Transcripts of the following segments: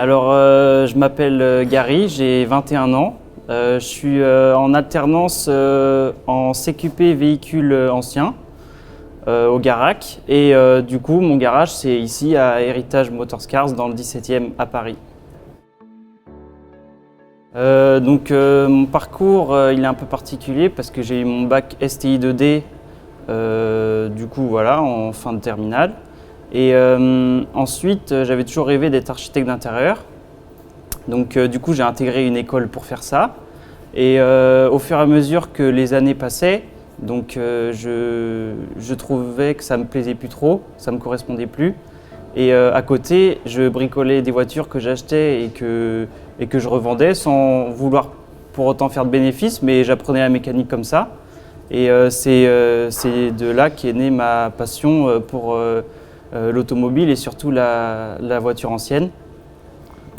Alors, je m'appelle Gary, j'ai 21 ans. Je suis en alternance en CQP véhicules anciens au Garac. Et du coup, mon garage, c'est ici à Héritage Motorscars dans le 17e à Paris. Mon parcours, il est un peu particulier parce que j'ai eu mon bac STI 2D du coup, voilà, en fin de terminale. Et ensuite, j'avais toujours rêvé d'être architecte d'intérieur. Donc du coup, j'ai intégré une école pour faire ça. Et au fur et à mesure que les années passaient, donc je trouvais que ça me plaisait plus trop, ça me correspondait plus. Et à côté, je bricolais des voitures que j'achetais et que je revendais sans vouloir pour autant faire de bénéfices, mais j'apprenais la mécanique comme ça. Et c'est de là qu'est née ma passion pour l'automobile et surtout la voiture ancienne.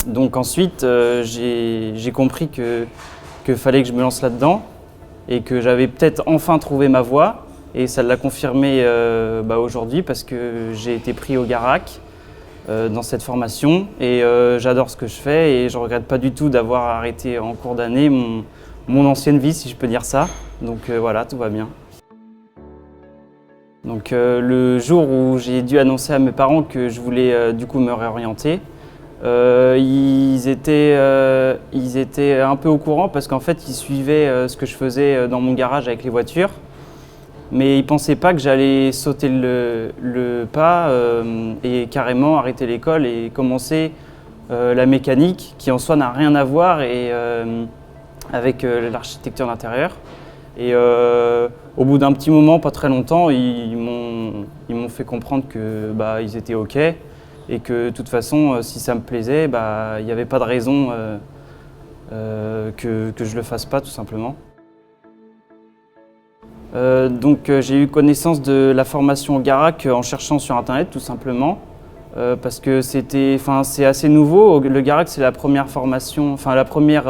Donc ensuite, j'ai compris qu'il fallait que je me lance là-dedans et que j'avais peut-être enfin trouvé ma voie. Et ça l'a confirmé aujourd'hui parce que j'ai été pris au Garac dans cette formation et j'adore ce que je fais et je ne regrette pas du tout d'avoir arrêté en cours d'année mon ancienne vie, si je peux dire ça. Donc voilà, tout va bien. Donc le jour où j'ai dû annoncer à mes parents que je voulais du coup me réorienter, ils étaient un peu au courant parce qu'en fait ils suivaient ce que je faisais dans mon garage avec les voitures. Mais ils ne pensaient pas que j'allais sauter le pas et carrément arrêter l'école et commencer la mécanique qui en soi n'a rien à voir avec l'architecture d'intérieur. Et au bout d'un petit moment, pas très longtemps, ils m'ont fait comprendre que ils étaient OK et que de toute façon, si ça me plaisait, il n'y avait pas de raison que je ne le fasse pas tout simplement. J'ai eu connaissance de la formation au Garac en cherchant sur internet tout simplement parce que c'est assez nouveau. Le Garac, c'est la première formation, la première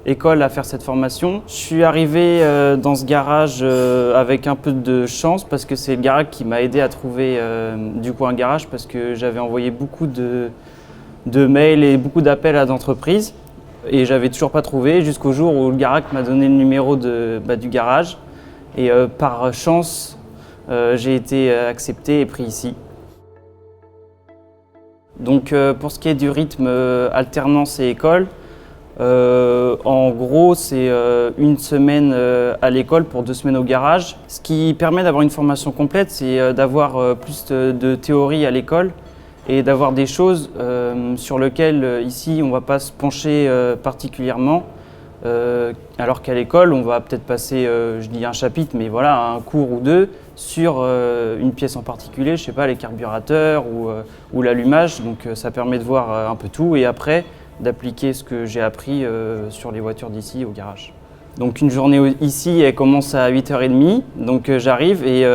école à faire cette formation. Je suis arrivé dans ce garage avec un peu de chance parce que c'est le Garac qui m'a aidé à trouver du coup un garage parce que j'avais envoyé beaucoup de mails et beaucoup d'appels à d'entreprises et j'avais toujours pas trouvé jusqu'au jour où le Garac m'a donné le numéro du garage. Et par chance, j'ai été accepté et pris ici. Donc pour ce qui est du rythme alternance et école, en gros c'est une semaine à l'école pour 2 semaines au garage. Ce qui permet d'avoir une formation complète, c'est d'avoir plus de théorie à l'école et d'avoir des choses sur lesquelles ici on ne va pas se pencher particulièrement. Alors qu'à l'école, on va peut-être passer, je dis un chapitre, mais voilà, un cours ou deux sur une pièce en particulier, je sais pas, les carburateurs ou l'allumage. Donc ça permet de voir un peu tout et après d'appliquer ce que j'ai appris sur les voitures d'ici au garage. Donc une journée ici, elle commence à 8h30, donc j'arrive et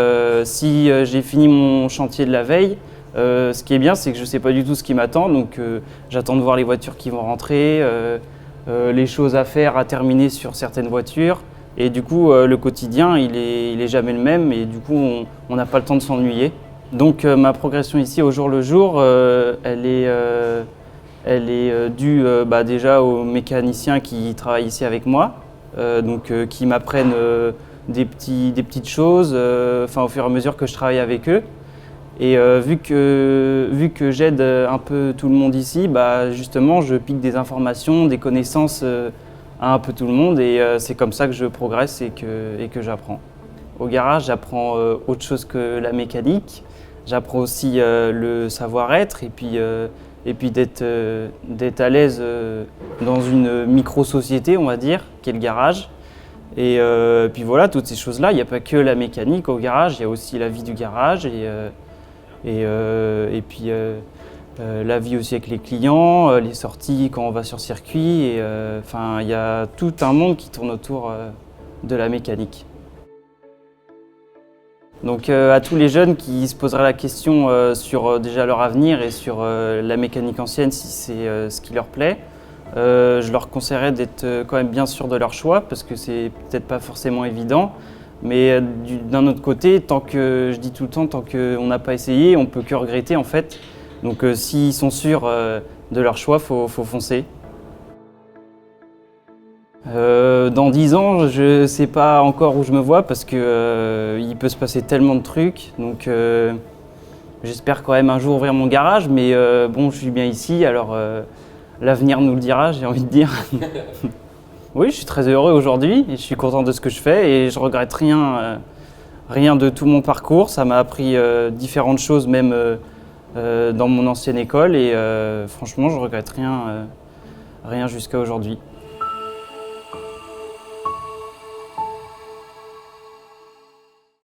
si j'ai fini mon chantier de la veille, ce qui est bien, c'est que je ne sais pas du tout ce qui m'attend, donc j'attends de voir les voitures qui vont rentrer, les choses à faire, à terminer sur certaines voitures. Et du coup, le quotidien, il est jamais le même et du coup, on n'a pas le temps de s'ennuyer. Donc ma progression ici au jour le jour, elle est due déjà aux mécaniciens qui travaillent ici avec moi, qui m'apprennent des petites choses au fur et à mesure que je travaille avec eux. Et vu que j'aide un peu tout le monde ici, justement, je pique des informations, des connaissances à un peu tout le monde et c'est comme ça que je progresse et que j'apprends. Au garage, j'apprends autre chose que la mécanique. J'apprends aussi le savoir-être et puis d'être à l'aise dans une micro-société, on va dire, qui est le garage. Et puis voilà, toutes ces choses-là, il n'y a pas que la mécanique au garage, il y a aussi la vie du garage et puis la vie aussi avec les clients, les sorties quand on va sur circuit. Et il y a tout un monde qui tourne autour de la mécanique. Donc à tous les jeunes qui se poseraient la question sur déjà leur avenir et sur la mécanique ancienne, si c'est ce qui leur plaît, je leur conseillerais d'être quand même bien sûr de leur choix parce que c'est peut-être pas forcément évident. Mais d'un autre côté, je dis tout le temps, tant qu'on n'a pas essayé, on ne peut que regretter en fait. Donc s'ils sont sûrs de leur choix, faut foncer. Dans 10 ans, je ne sais pas encore où je me vois parce que il peut se passer tellement de trucs. Donc j'espère quand même un jour ouvrir mon garage, mais bon, je suis bien ici, alors l'avenir nous le dira, j'ai envie de dire. Oui, je suis très heureux aujourd'hui et je suis content de ce que je fais et je regrette rien de tout mon parcours. Ça m'a appris différentes choses, même dans mon ancienne école, et franchement, je regrette rien jusqu'à aujourd'hui.